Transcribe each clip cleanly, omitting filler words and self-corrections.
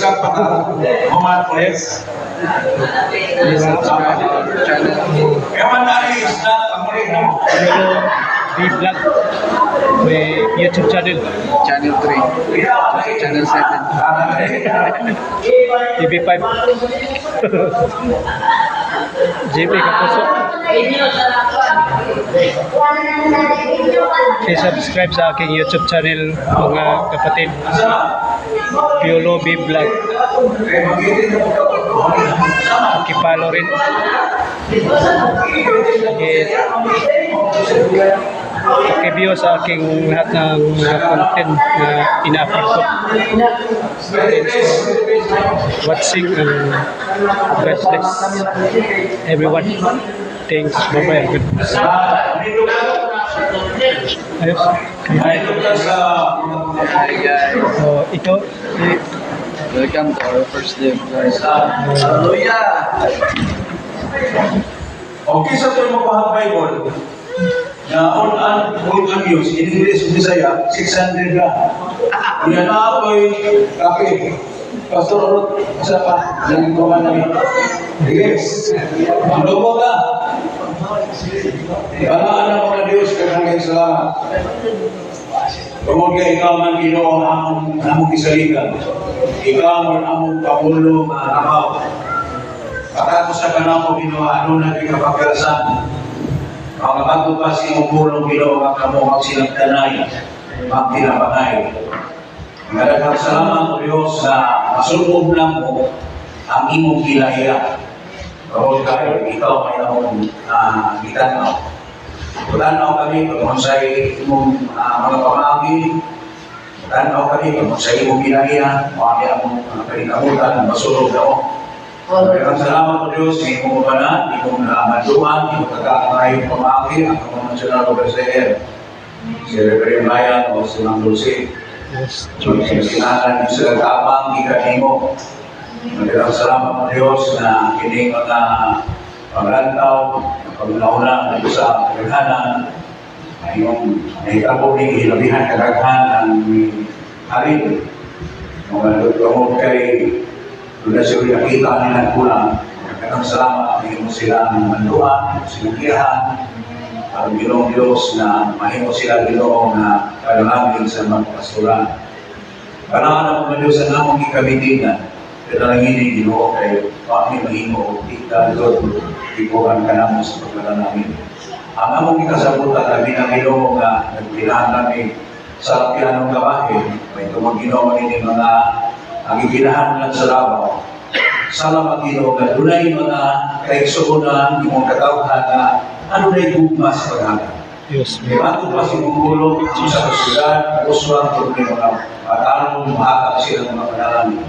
Isang Muhammad Police. Kaya man nari isla, pag-ulit na mo. B-Vlog. May YouTube channel. Channel 3. Channel 7. TV5. JP Kapuso. I-subscribe sa aking YouTube channel, mga kapatid. Piolo B-Vlog. Pakipalo rin. Pakiview sa aking lahat ng mga content na ina-upload ko. Thanks for watching and God bless everyone. Thanks. Bye-bye. Good. Ayos. Hi. So, ito. Welcome to our first day of class. Hallelujah! Okay, sa ito yung mga Bible na on use in English, Bisaya, 600 na. Yan na ako'y kape. Pastor Ruth, isa pa, naging kuha namin. Yes. Ang lobo ka. Balaan na mga Diyos, kagangin salamat. Tungkol ka ikaw man Ginoo among kisaligan. Ikaw man among pamulo na nakaw. Pagkat sa kanamo Ginoo, ano na kapagkarasan. Mga bago pa si Mugulong Ginoo, kamo magsinagtanay, magtinapakay. Nagdagang salamat o Diyos na masulog lang mo ang imong kilaya. Bawal kayo, ikaw may among gitanaw. Tanaw kami kung sa imong mga pamagi. Tanaw kami kung sa imong kilaya, mga among pinakamutan, masulog na mo. Nagdagang salamat o Diyos, sa imong kabanan, imong maduan, imong kakaangayong pamagi, ang mga national overseer. Si Reverend Bayan o si Mang Dulce. Yes. Sinahan yung sila kapang ikanin mo. Nagdagang salamat mo Diyos na kining mga paglantaw, paglauna na sa kaghanan, ayong nahitabo ni ilabihan kagaghan ang harin. Mga lutungod kay doon na sila nakita nilang kulang. Nagdagang salamat na mo sila ng manduan, sinukihan, ang Ginoong Diyos na mahimo sila Ginoong na kalangin sa mga pastoran. Kailangan naman Diyos sa namang ikabitinan, pinalangin ni Ginoo kay kami mahimo o tika Lord, ikuhan ka naman sa pagkalanangin. Ang among ikasabutan na binang na nagpinahan kami sa pianong gawain, may tumang Ginoo ini mga agiginahan lang sa labaw. Salamat Ginoo na dunay mga kaigsuunan, imong katawhan na ano na igugma sa paghaga. Yes. May bato pa si Mugulong sa kasulan, uswang kung may mga matarong mahatag silang mga panalangin.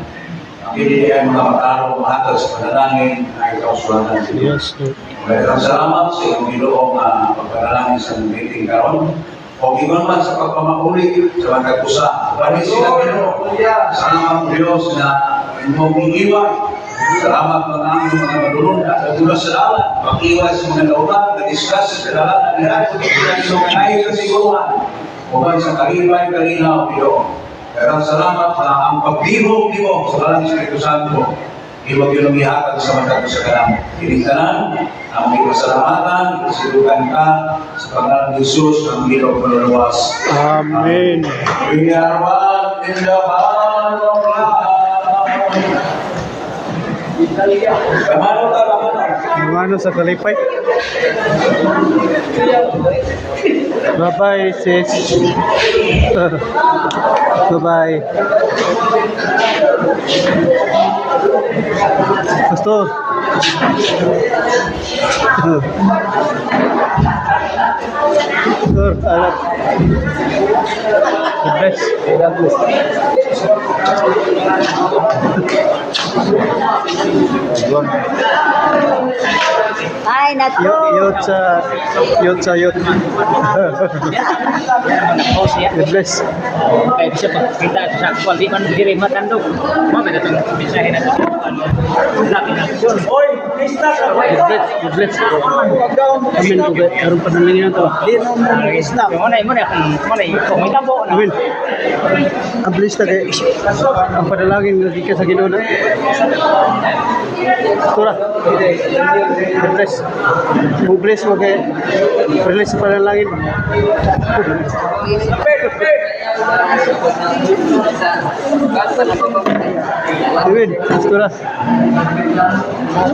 Ang hindi ay mga matarong mahatag sa panalangin ay kausulatan sa Diyos. Maraming salamat sa iyong Ginoong pagpanalangin sa meeting karon. O iban man sa pagpamahuli sa mga kagusa. Bali sila Ginoo. Salamat Diyos na inyong iiwan. Salamat mga aming mga madulong na nagula sa dalan. Pag-iwas sa mga launan, na-discuss sa dalan na nila. Kung kanay sa siguruhan. Kung sa karibay, kalinaw, Ginoo. Pero salamat na ang pagbihog mo sa dalan ng Espiritu Santo. Iwag yun ang ihatag sa mga kasagalan. Tinigtanan, ang may kasalamatan, ikasilugan ka sa pangalan ng Jesus, ang Ginoo panuluwas. Amen. We are one in the heart of God. Kamano ka ba? Ano sa kalipay? Bye-bye, sis. Bye-bye. Pastor. Pastor, alam. The best. God bless. Ay, nato. Yot sa yot. God bless. Kaya bisa kita sa actual di man diri matandog. Mo ba itong mensahe na ito? Good bless. Amin ko ba? Karoon pa nalang yan to. Amin. Ang bless na kayo. Ang padalangin nga ka sa Ginoo na. Tura. God bless. Mag bless mo kayo. Release sa padalangin. Amin. Tura.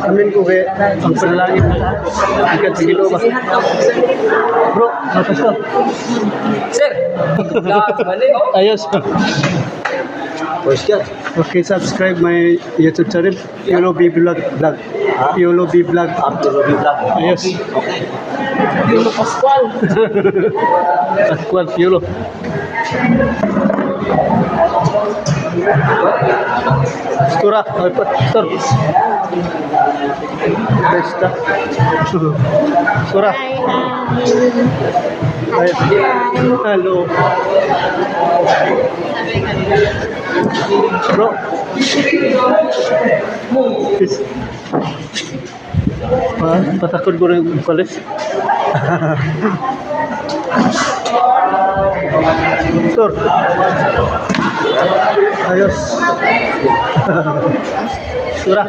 Amin ko kayo. Ang padalangin. Ikat sa Ginoo ba? Bro, matas ka. Sir! Ayos. Okay, subscribe my YouTube channel. Piolo B Vlog. Piolo B Vlog. Ayos. Piolo Pascual. Pascual Piolo. Tura, pastor. Besta. Tura. Hello. Bro. Patakot ko rin yung palis. Tur. Ayos. Surah.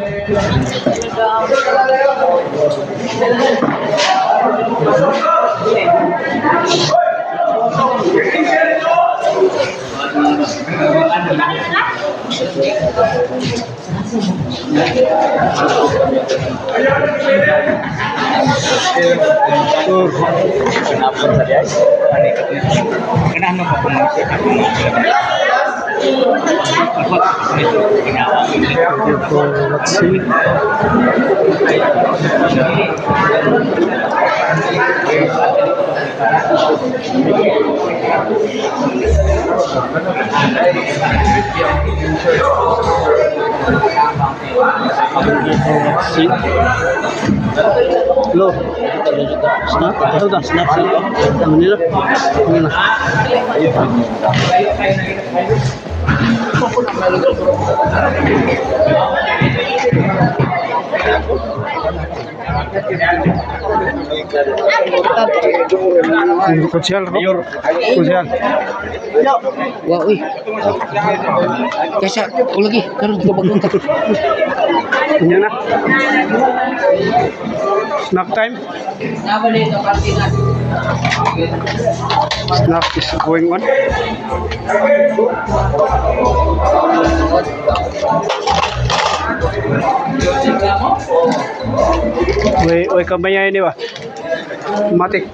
Kenapa kok masih Let's see. See. Lo. Snap. Tahu tak snap sih? Ini lah. Ini lah. Kucial, kucial. Wah, wih. Kasya, lagi. Terus coba kontak. Ini nak. Snack time. Snack is going on. Woi kampanye ini ba? Matik.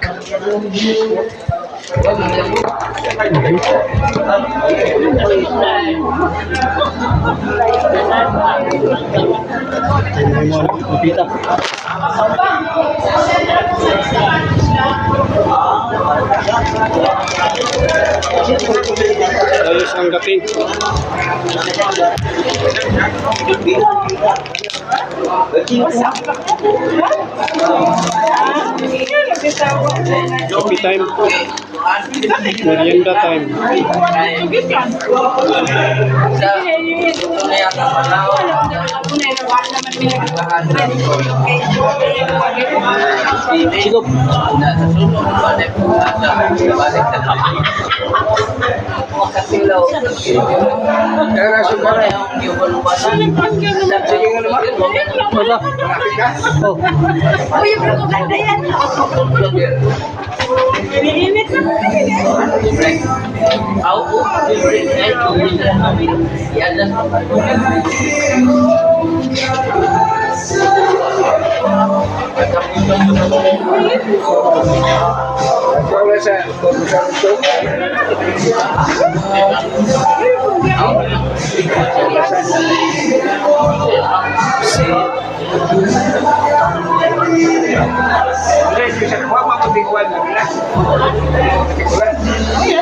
Pita. Ayos ang dating. Coffee time. Merienda time. Cukup. Oh.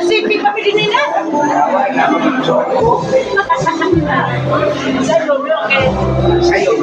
Sipit kami din na. Saya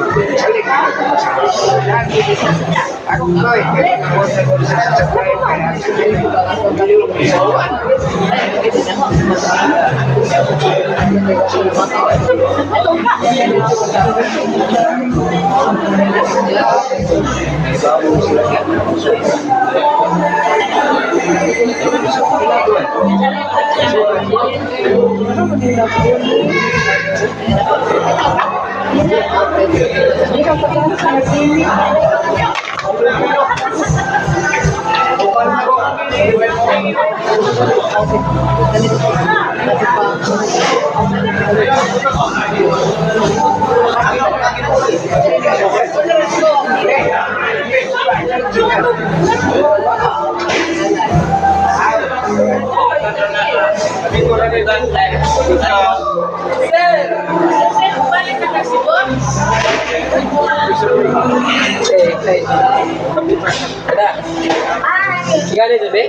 Gani tu deh.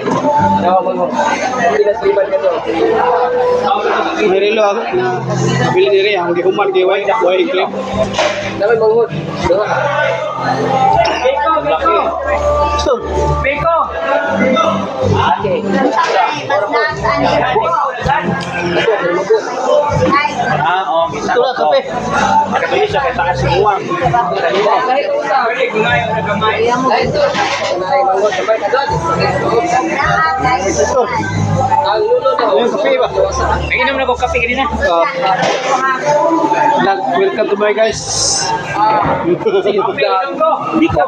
Tahu bangun. Kita selibat ke tu. May relo ako na bili diri ang gihuman kay way clip. Nama bangun. Doa. So, Beko. Okay. ito na kape. Nakatuloy siya kay taas ng uwang. Yung kape ba? Naginom na ko kape kanina. Welcome to my guys. Biko.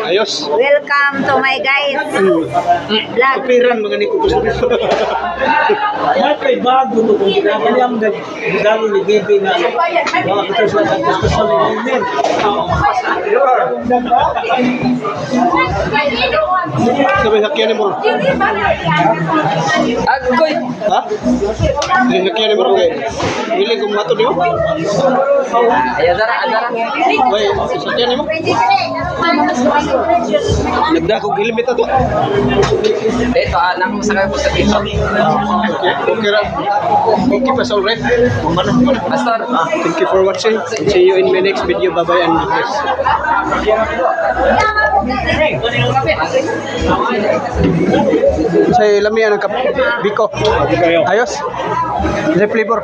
Ayos. Welcome to my guys. Vlog. Kapiran mga ni kukus. Kay bago to kung ginagawa mo dali ni Gaby na mga kitas na diskusyon ni Nen. Sabay sakyan mo. Agoy. Ha? Sakyan mo kay. Dili ko mato niyo. Ayo Zara, Zara. Way, sakyan mo. Nagda ko gilbit ato. Ito, anak mo sakay po sa dito. Okay ra. Okay pa sa alright. Pastor. Thank you for watching. See you in my next video. Bye-bye and God bless. Sa lamian ng Biko. Ayos. Sa flavor.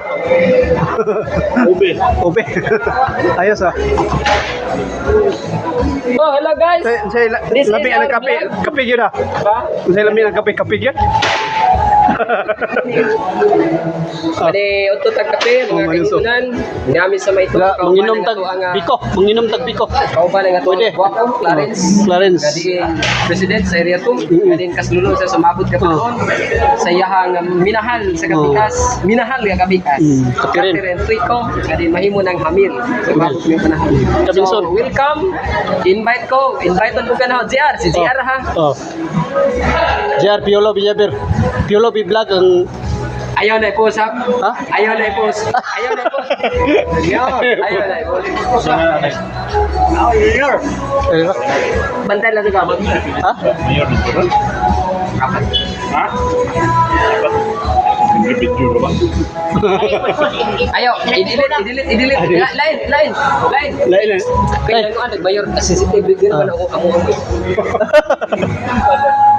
Ube. Ube. Ayos ah. Oh, hello guys. Sa lamian ng kape. Kape yun ah. Sa lamian ng kape. Kape yun. Mali uto tag kape, mga Manuso. kaibigan. Namin sa may Wala, manginom tag Biko. Manginom tag Biko. Kauban nga to. Pwede. Guwapo, Clarence. Clarence. Gadi president sa area 2. Gadi kaslulong sa sumabot ka doon. Sa iyahang minahal sa kapikas. Minahal nga kapikas. Kapirin. Rico, gadi mahimo ng hamil. Sumabot yung panahon. Kabinson. So, welcome. Invite ko. Invite on bukan ho. JR. Si JR ha. Oh. JR Piolo Villaber. Piolo Vlog ang Ayaw na i-post ha. ha? Ayaw na i-post. Ayaw na i-post. Ayaw na i-post. Eh, Bantay lang ito ka. ha? Ayaw. I-delete. Lain. Lain. Kaya ano nagmayor sensitive din naman ako amo.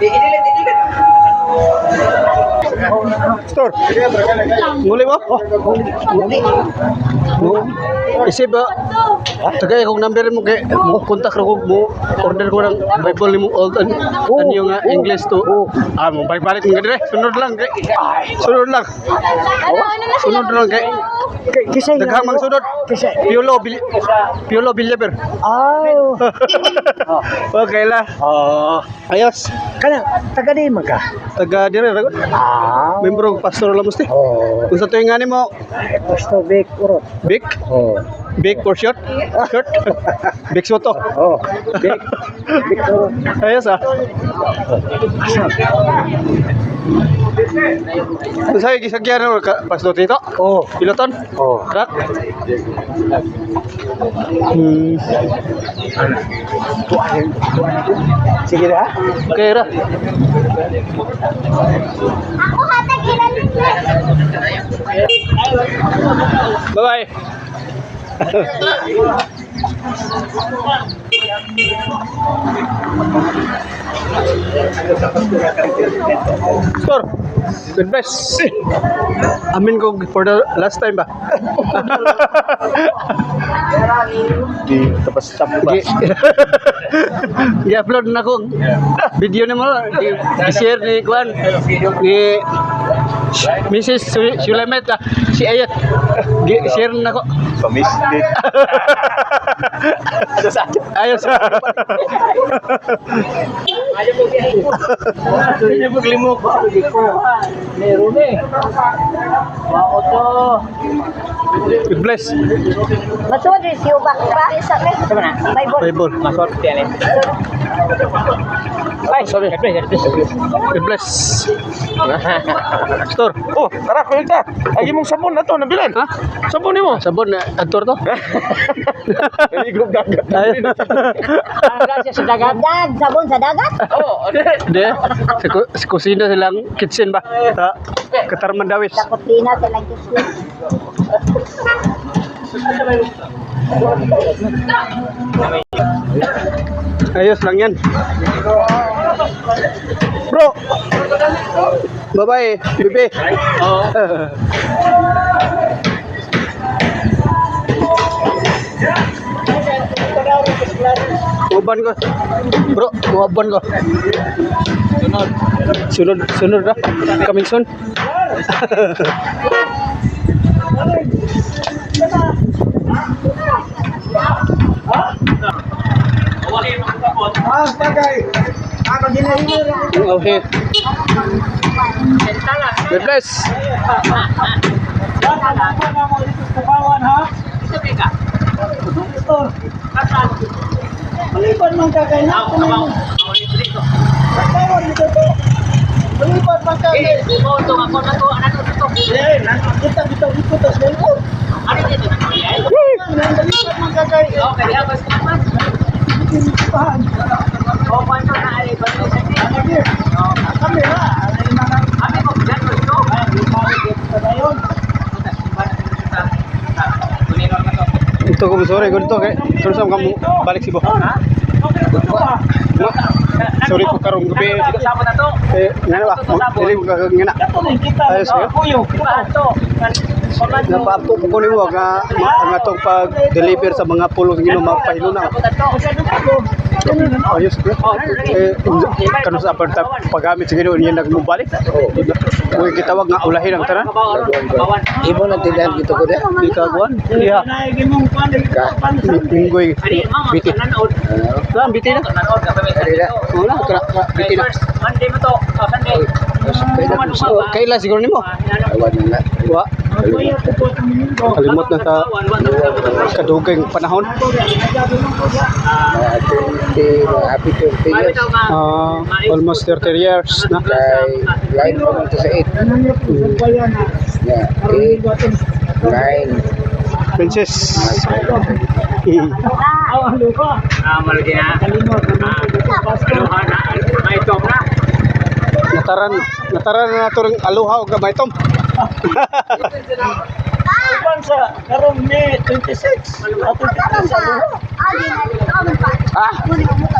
I-delete. Store. Nguli mo? Oh. Isip ba? Tagay kung number mo kay mo kontak ko mo order ko ng Bible mo old ano yung English to mo balik mo dire sunod lang kay sunod lang kay Kisay daghamang sunod Piolo Villaber okay la ayos Kana taga di man ka. taga dire ragot membro pastor la musti kung sa tuwing ani mo Pastor Bek urot. big big for short big soto Bek urot. ayos ah saya gisagyan mo pastor dito piloton truck Sige ra. okay ra Ako hatagilan nito. bye bye Sir, good bless. Amin ko for the last time ba? Di tapos tapo ba? I-upload na ko. Video na mo. I-share ni Kwan. Ni Mrs. Sulamet. Si Ayat. I-share na ko. Pamis din. Ayos. Hindi mo limok. Meron eh. Wow to. Good bless. Masud rin siyo ba? Sama na? Bible. Bible. Masot yan eh. Ay, sorry. Good bless. Store. Oh, tara, kuya. Agi mong sabon na to, nabilan. Ha? Sabon ni mo. Sabon na adtor to. Ligog dagat. Sa dagat. Sabon sa dagat? Oh, Hindi. Sa kusina silang kitchen ba? Sa Katarman Dawis. Takot na sila kisyo. Ayos lang yan. Bro! Bye-bye, bebe. Uban ko. Bro, uban ko. Sunod na. Coming soon. Okay. God bless. Maliban man kagay na ako na. Maliban man kagay. Ito ako na to. Ano to? Eh, kita tas dito. Ano dito na kuya? Maliban man kagay. Okay, abas naman. O, paano na ay ba ito sa akin? Kamera. Kami ko, dyan ko ito. Ito ko sorry ko dito kay. Terus kamu balik Cebu. Sorry ko karong gabi. Kasama na to. Ngano ba? Dili ko ngana. Ayos ko. Napaapo ko nimo nga ang atong pag-deliver sa mga pulo ngino mapahilo na. Ayos ko. Kanu sa paggamit sa ngino niya nagmubalik. Kung kitawag nga ulahin ang tanan. Ibo na tindahan dito ko de. Di kaguan. Iya. Inggoy. Biti. Lang biti na. Wala ka biti na. Monday mo to. Sunday. Kailan siguro nimo? Wa. Kalimot na sa kadugay panahon. Happy 30 years. Almost 30 years na. Line pa man to sa 8. Yeah. 8. 9. Princess. Malagi na. Aluha na. May top na. Nataran na nato ring aluha o gamay tom. Iban sa karong May 26.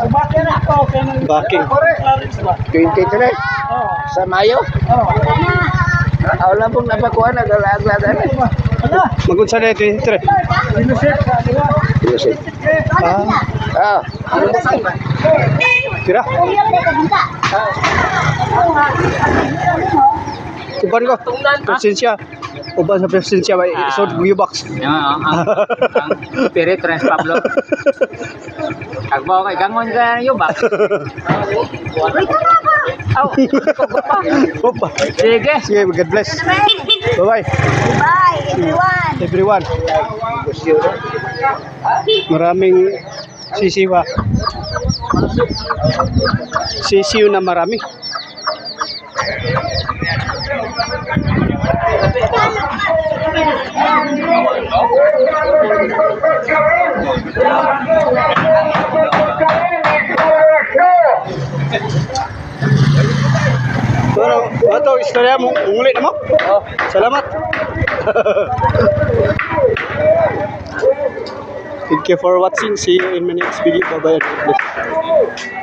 Bakit na ako? Baking. 23. Sa Mayo. Ako lang pong napakuha, nag-alaga-alaga na. Magunsa na 23. Ah. Tira. Uban ko. Presensya. Uban sa presensya ba? Isod box. Spirit Trans Pablo. Agbaw kay gangon ka yung ba? Opa. Sige. Sige, God bless. Bye-bye. Bye, everyone. Everyone. Maraming sisiwa. Sisiw na marami. Ito, istorya mo. Umulit na mo? Salamat. Thank you for watching. See you in my next video. Bye-bye.